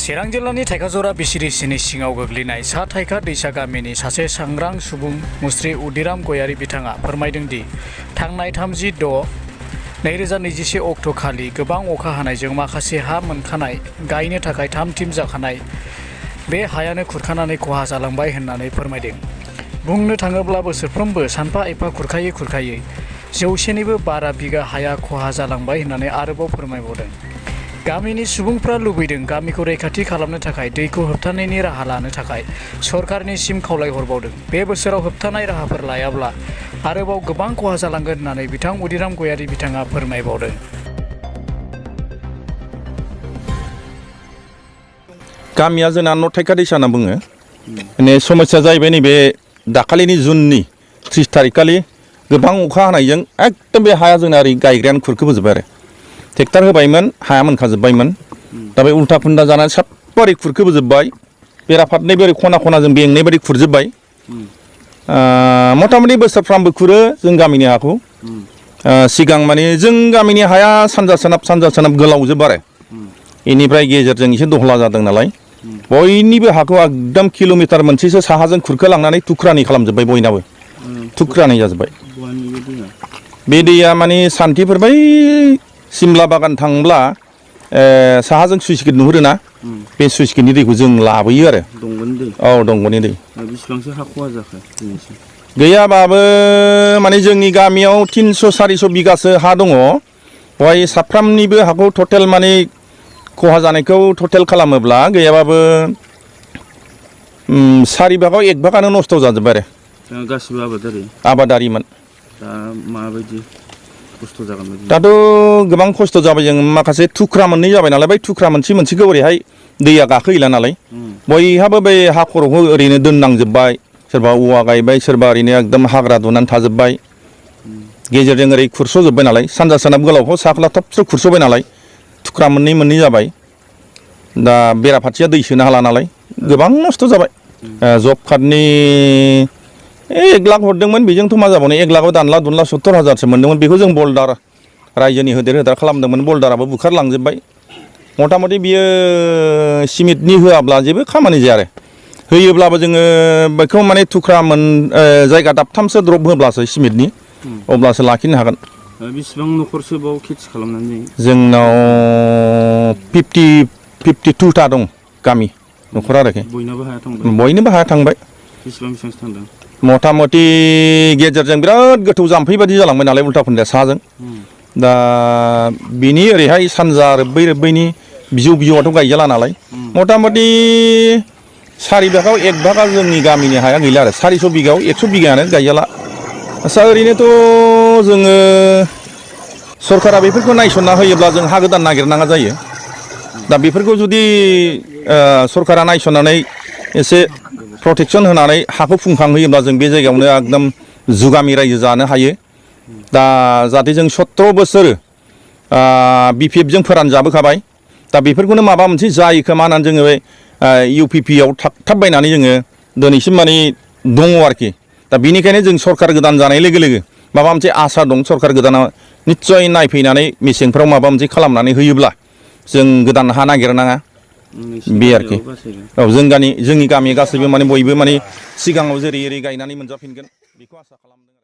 चिरां जिल्लानि थाइखाजरा बिसिरिसिनि सिङाव गोग्लैनाय सा थाइखा दैसा गामिनि सासे सांग्रां सुबुं मुस्रि उदिराम गयारि बिथाङा फोरमायदों दि थांनाय 30/6/2021 अक्ट'खालि गोबां अखा हानायजों माखासे हा मोनखानाय गायनो थाखाय थाम-थिम जाखानाय बे हायानो खुरखानानै खहा जालांबाय होननानै फोरमायदों। बुंनो थाङोब्ला बोसोरफ्रोमबो सानफा एफा खुरखायै 100निबो बारा बिगा हाया खहा जालांबाय होननानै आरोबाव फोरमायबावदों। गामिनि सुबुंफ्रा लुबैदों गामिखौ रैखाथि खालामनो थाखाय दैखौ होबथानायनि राहा लानो थाखाय सरकारनिसिम खावलायहरबावदों। बे बोसोराव होबथानाय राहाफोर लायाब्ला आरोबाव गोबां खहा जालांगोन होननानै बिथां उदिराम गयारि बिथाङा फोरमायबावदों। गामिया जोंना नथाइखा दैसा होनना बुङो। माने समस्या जाहैबाय नैबे दाखालिनि जुननि 30 थारिखखालि गोबां अखा हानायजों एकदम बे हाया जोंना ओरै गायग्रायानो खुरखोबोजोब्बाय आरो ट्रेक्टर होबायमोन हाया मोनखाजोब्बायमोन। दा बे उल्था खुन्दा जानानै साबबारि खुरखोबोजोब्बाय। बेराफारनै बोरै खना खनाजों बेंनाय बायदि खुरजोब्बाय। मथा मथि बोसोरफ्रामबो खुरो जों गामिनि हाखौ। सिगां माने जों गामिनि हाया सानजा सोनाब गोलावजोब आरो बेनिफ्राय गेजेरजों एसे दहला जादों नालाय बयनिबो हाखौ एकदम किल'मिटार मोनसेसो साहाजों खुरखोलांनानै थुख्रानै खालामजोब्बाय। बयनाबो थुख्रानै जाजोब्बाय। बे दैया माने सान्थिफोर बै सिमला बागान थांब्ला साहाजों सुइस गेट नुहुरोना बे सुइस गेटनि दैखौ जों लाबोयो आरो दंग'नि दै। औ दंग'नि दै। बेसेबांसो हा खहा जाखो दिनैसिम? गैयाबाबो माने जोंनि गामियाव 300-400 बिगासो हा दङ। बेवहाय साफ्रामनिबो हाखौ टटेल माने खहा जानायखौ टटेल खालामोब्ला गैयाबाबो 4 भागाव 1 भागानो नस्थ' जाजोब्बाय आरो गासिबो आबादारिमोन। दा माबायदि खस्थ' जागोन बायदि? दाथ' गोबां खस्थ' जाबाय। जों माखासे थुख्रा मोननै जाबाय नालाय बै थुख्रा मोनसेखौ ओरैहाय दैया गाखोहैला नालाय बयहाबो बै हा खर'खौ ओरैनो दोननांजोब्बाय। सोरबा औवा गायबाय, सोरबा ओरैनो एकदम हाग्रा दुनानै थाजोब्बाय। गेजेरजों ओरै खुरस'जोब्बाय नालाय सानजा सोनाब गोलावखौ सा खोला थबस्र' खुरस'बाय नालाय थुख्रा मोननै जाबाय। दा बेराफारथिया दै सोनो हाला नालाय गोबां नस्थ' जाबाय। जब कार्डनि 1 लाख हरदोंमोन बेजोंथ' मा जाबावनो 1 लाखआव दानला दुनला 70,000सो मोनदोंमोन। बेखौ जों बल्दार रायजोनि होदेर खालामदोंमोन। बल्दाराबो बुखारलांजोब्बाय। मथा मथि बियो सिमेन्टनि होआब्ला जेबो खामानि जाया आरो होयोब्लाबो जोङो बेखौ माने थुख्रा जायगा दाबथामसो द्रप होब्लासो सिमेन्टनि अब्लासो लाखिनो हागोन। बेसेबां न'खरसो बाव खेथि खालामनानै जायो? जोंनाव 52टा दं गामि न'खर आरोखि। बयनाबो हाया थांबाय? बयनोबो हाया थांबाय। बेसेबांसो थांदों? मथा मथि गेजेरजों बिराद गोथौ जाम्फै बायदि जालांबाय नालाय उल्था खुन्दाया साहाजों। दा बिनि ओरैहाय सानजा रोब्बैनि बिजौआथ' गायजाला नालाय मथा मथि 4 भागाव 1 भागा जोंनि गामिनि हाया गैला आरो 400 बिगायाव 100 बिगायानो गायजाला। आच्चा ओरैनोथ' जोङो सरकारा बेफोरखौ नायसनना होयोब्ला जों हा गोदान नागिरनाङा जायो। दा बेफोरखौ जुदि सरकारा नायसननानै एसे प्रटेकसन होनानै हाखौ फुंखांहोयोब्ला जों बे जायगायावनो एकदम जुगामि रायजो जानो हायो। दा जाहाथे जों 17 बोसोर BPF जों फोरानजाबोखाबाय। दा बेफोरखौनो माबा मोनसे जायो खोमा होननानै जोङो बे UPPआव थाबथाबबायनानै जोङो दिनैसिम माने दङ आरोखि। दा बेनिखायनो जों सरकार गोदान जानाय लोगो लोगो माबा मोनसे आसा दं सरकार गोदाना निस्सय नायफैनानै मेसेंफ्राव माबा मोनसे खालामनानै होयोब्ला जों गोदान हा नागिरनाङा बे आरोखि। औ जोंनि गामि गासैबो माने बयबो माने सिगाङाव जेरै गायनानै मोनजाफिनगोन बेखौ आसा खालामदों।